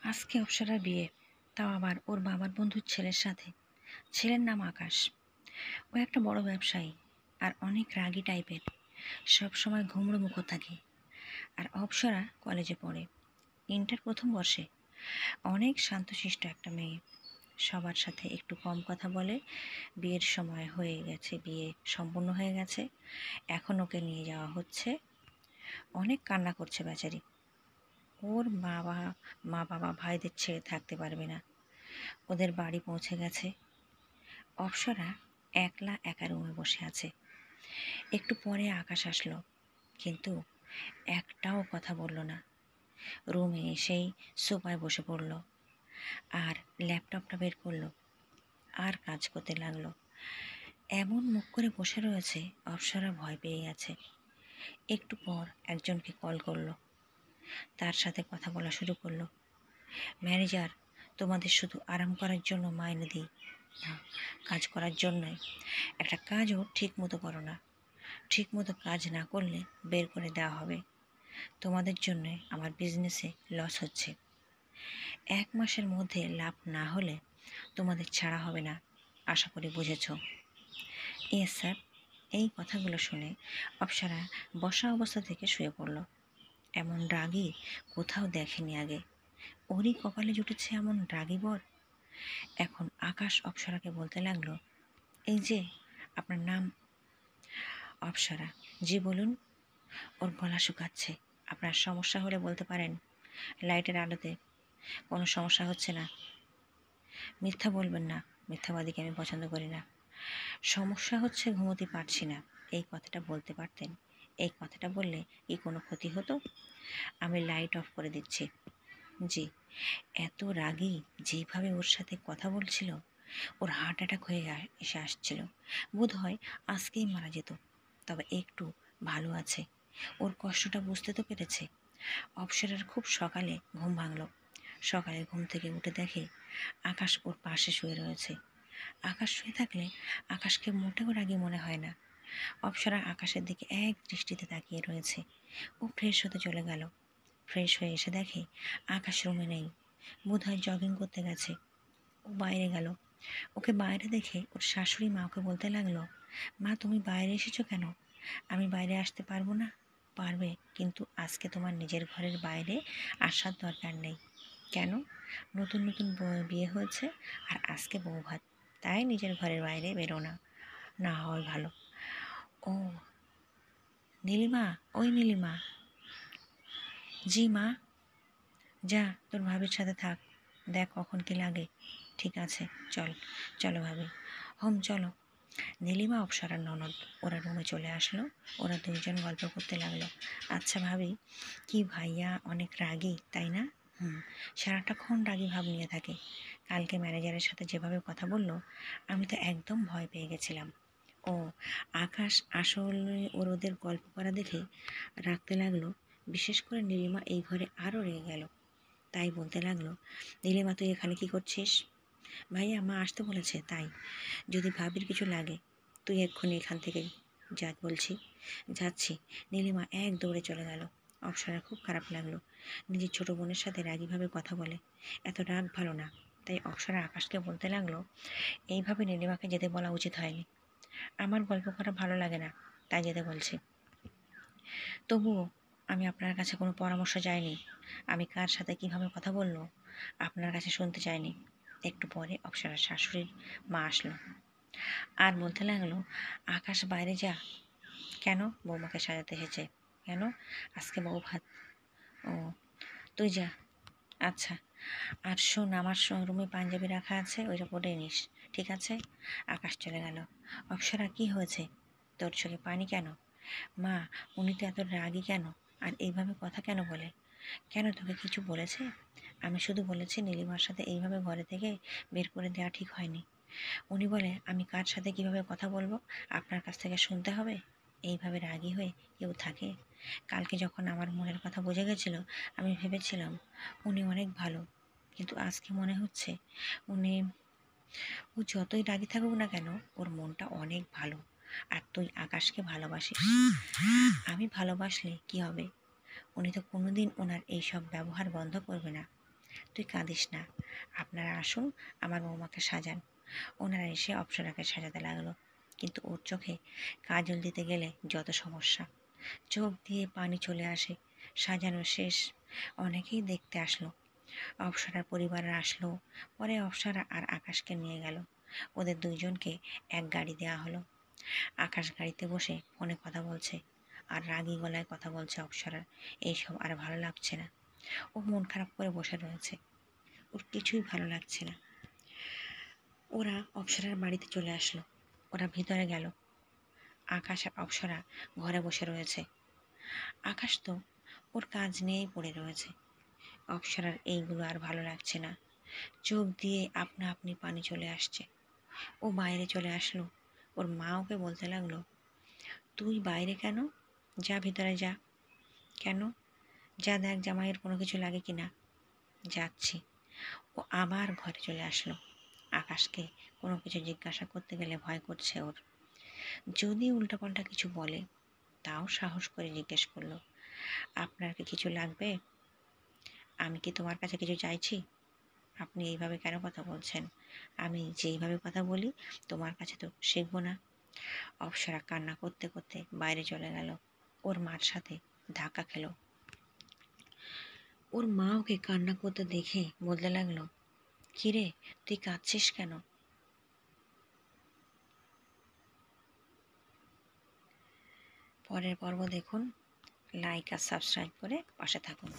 আজকে অপ্সরার বিয়ে, তাও আবার ওর বাবার বন্ধুর ছেলের সাথে। ছেলের নাম আকাশ। ও একটা বড় ব্যবসায়ী আর অনেক রাগী টাইপের, সব সময় ঘুমড়ো মুখো থাকে। আর অপ্সরা কলেজে পড়ে, ইন্টার প্রথম বর্ষে। অনেক শান্তশিষ্ট একটা মেয়ে, সবার সাথে একটু কম কথা বলে। বিয়ের সময় হয়ে গেছে, বিয়ে সম্পূর্ণ হয়ে গেছে, এখন ওকে নিয়ে যাওয়া হচ্ছে। অনেক কান্না করছে বেচারি। ওর মা বাবা ভাইদের ছেড়ে থাকতে পারবে না। ওদের বাড়ি পৌঁছে গেছে। অপ্সরা একলা একা রুমে বসে আছে। একটু পরে আকাশ আসলো, কিন্তু একটাও কথা বলল না। রুমে এসেই সোফায় বসে পড়ল আর ল্যাপটপটা বের করলো আর কাজ করতে লাগলো। এমন মুখ করে বসে রয়েছে, অপ্সরা ভয় পেয়ে গেছে। একটু পর একজনকে কল করলো, তার সাথে কথা বলা শুরু করলো। ম্যানেজার, তোমাদের শুধু আরাম করার জন্য মাইনে দিই না, কাজ করার জন্যই। একটা কাজও ঠিক মতো করো না, ঠিক মতো কাজ না করলে বের করে দেওয়া হবে। তোমাদের জন্য আমার বিজনেসে লস হচ্ছে। 1 মাসের মধ্যে লাভ না হলে তোমাদের ছাড়া হবে না, আশা করি বুঝেছ। Yes sir. এই কথাগুলো শুনে অপ্সরা বসা অবস্থা থেকে শুয়ে পড়ল। এমন রাগী কোথাও দেখেনি আগে। ওরই কপালে জুটেছে এমন রাগী বর। এখন আকাশ অপ্সরাকে বলতে লাগলো, এই যে আপনার নাম? অপ্সরা, জি বলুন। ওর গলা শুকাচ্ছে। আপনার সমস্যা হলে বলতে পারেন, লাইটের আলোতে কোনো সমস্যা হচ্ছে না। মিথ্যা বলবেন না, মিথ্যাবাদীকে আমি পছন্দ করি না। সমস্যা হচ্ছে ঘুমোতে পারছি না, এই কথাটা বলতে পারতেন। এই কথাটা বললে কি কোনো ক্ষতি হতো? আমি লাইট অফ করে দিচ্ছি। জি। এত রাগী, যেভাবে ওর সাথে কথা বলছিল, ওর হার্ট অ্যাটাক হয়ে এসে আসছিল। বোধ হয় আজকেই মারা যেত। তবে একটু ভালো আছে, ওর কষ্টটা বুঝতে তো পেরেছে। অপ্সরার খুব সকালে ঘুম ভাঙল। সকালে ঘুম থেকে উঠে দেখে আকাশ ওর পাশে শুয়ে রয়েছে। আকাশ শুয়ে থাকলে আকাশকে মোটেও রাগী মনে হয় না। অপ্সরা আকাশের দিকে এক দৃষ্টিতে তাকিয়ে রয়েছে। ও ফ্রেশ হতে চলে গেল। ফ্রেশ হয়ে এসে দেখে আকাশ রুমে নেই, বোধহয় জগিং করতে গেছে। ও বাইরে গেল। ওকে বাইরে দেখে ওর শাশুড়ি মা ওকে বলতে লাগলো, মা তুমি বাইরে এসেছো কেন? আমি বাইরে আসতে পারবো না? পারবে, কিন্তু আজকে তোমার নিজের ঘরের বাইরে আসার দরকার নেই। কেন? নতুন নতুন বিয়ে হয়েছে আর আজকে বউ ভাত, তাই নিজের ঘরের বাইরে বেরো না, না হওয়াই ভালো। ও নীলিমা, ওই নীলিমা। জি মা। যা তোর ভাবির সাথে থাক, দেখ কখন কি লাগে। ঠিক আছে, চলো ভাবি। চলো। নীলিমা অপ্সরার ননদ, ওরা রুমে চলে আসলো। ওরা দুইজন গল্প করতে লাগলো। আচ্ছা ভাবি, কি ভাইয়া অনেক রাগী তাই না? সারাটাক্ষণ রাগী ভাব নিয়ে থাকে। কালকে ম্যানেজারের সাথে যেভাবে কথা বললো, আমি তো একদম ভয় পেয়ে গেছিলাম। ও আকাশ আসলে ওদের গল্প করা দেখে রাখতে লাগলো। বিশেষ করে নীলিমা এই ঘরে আরও রেগে গেল। তাই বলতে লাগলো, নীলিমা তুই এখানে কি করছিস? ভাইয়া মা আসতে বলেছে তাই। যদি ভাবির কিছু লাগে তুই এক্ষুনি এখান থেকে যা বলছি। যাচ্ছি। নীলিমা এক দৌড়ে চলে গেল। অপ্সরা খুব খারাপ লাগলো, নিজের ছোট বোনের সাথে রাগীভাবে কথা বলে। এত রাগ ভালো না। তাই অপ্সরা আকাশকে বলতে লাগলো, এইভাবে নীলিমাকে যেতে বলা উচিত হয়নি। আমার গল্প করা ভালো লাগে না, তাই যেতে বলছি। তবুও আমি আপনার কাছে কোনো পরামর্শ চাইনি। আমি কার সাথে কিভাবে কথা বললো আপনার কাছে শুনতে চাইনি। একটু পরে অপ্সরার শাশুড়ির মা আসলো আর বলতে লাগলো, আকাশ বাইরে যা। কেন? বৌমাকে সাজাতে এসেছে। কেন? আজকে বউ ভাত। ও তুই যা। আচ্ছা। আর শোন, আমার রুমে পাঞ্জাবি রাখা আছে, ওইটা পরে নিস, ঠিক আছে? আকাশ চলে গেল। অপ্সরা, কি হয়েছে? তোর চোখে পানি কেন? মা, উনি তো এত রাগী কেন? আর এইভাবে কথা কেন বলে? কেন, তোকে কিছু বলেছে? আমি শুধু বলেছি নীলিমার সাথে এইভাবে ঘরে থেকে বের করে দেওয়া ঠিক হয়নি। উনি বলে আমি কার সাথে কিভাবে কথা বলবো আপনার কাছ থেকে শুনতে হবে। এইভাবে রাগী হয়ে কেউ থাকে? কালকে যখন আমার মনের কথা বুঝে গেছিল, আমি ভেবেছিলাম উনি অনেক ভালো, কিন্তু আজকে মনে হচ্ছে ও যতই রাগী থাকুক না কেন, ওর মনটা অনেক ভালো। আর তুই আকাশকে ভালোবাসিস। আমি ভালোবাসলে কি হবে? উনি তো কোনোদিন ওনার এইসব ব্যবহার বন্ধ করবে না। তুই কাঁদিস না, আপনারা আসুন, আমার বৌমাকে সাজান। ওনারা এসে অপ্সরাকে সাজাতে লাগলো, কিন্তু ওর চোখে কাজল দিতে গেলে যত সমস্যা। চোখ দিয়ে পানি চলে আসে। সাজানো শেষ, অনেকেই দেখতে আসলো। অপ্সরার পরিবাররা আসলো। পরে অপ্সরা আর আকাশকে নিয়ে গেল। ওদের দুইজনকে এক গাড়ি দেওয়া হলো। আকাশ গাড়িতে বসে ফোনে কথা বলছে, আর রাগী গলায় কথা বলছে অপ্সরার। এইসব আর ভালো লাগছে না। ও মন খারাপ করে বসে রয়েছে, ওর কিছুই ভালো লাগছে না। ওরা অপ্সরার বাড়িতে চলে আসলো। ওরা ভিতরে গেল। আকাশ আর অপ্সরা ঘরে বসে রয়েছে। আকাশ তো ওর কাজ নিয়েই পড়ে রয়েছে। অপ্সরার এইগুলো আর ভালো লাগছে না। চোখ দিয়ে আপনা আপনি পানি চলে আসছে। ও বাইরে চলে আসলো। ওর মা ওকে বলতে লাগলো, তুই বাইরে কেন? যা ভিতরে যা। কেন? যা দেখ জামাইয়ের কোনো কিছু লাগে কি না। যাচ্ছি। ও আবার ঘরে চলে আসলো। আকাশকে কোনো কিছু জিজ্ঞাসা করতে গেলে ভয় করছে ওর। যদি উল্টাপাল্টা কিছু বলে, তাও সাহস করে জিজ্ঞেস করলো, আপনার কি কিছু লাগবে? আমি কি তোমার কাছে কিছু চাইছি? আপনি এইভাবে কেন কথা বলছেন? আমি যেইভাবে কথা বলি তোমার কাছে তো শিখবো না। অপ্সরা কান্না করতে করতে বাইরে চলে গেল। ওর মার সাথে ধাক্কা খেলো। ওর মা ওকে কান্না করতে দেখে বলতে লাগলো, কিরে তুই কাঁদছিস কেন? পরের পর্ব দেখুন। লাইক আর সাবস্ক্রাইব করে পাশে থাকুন।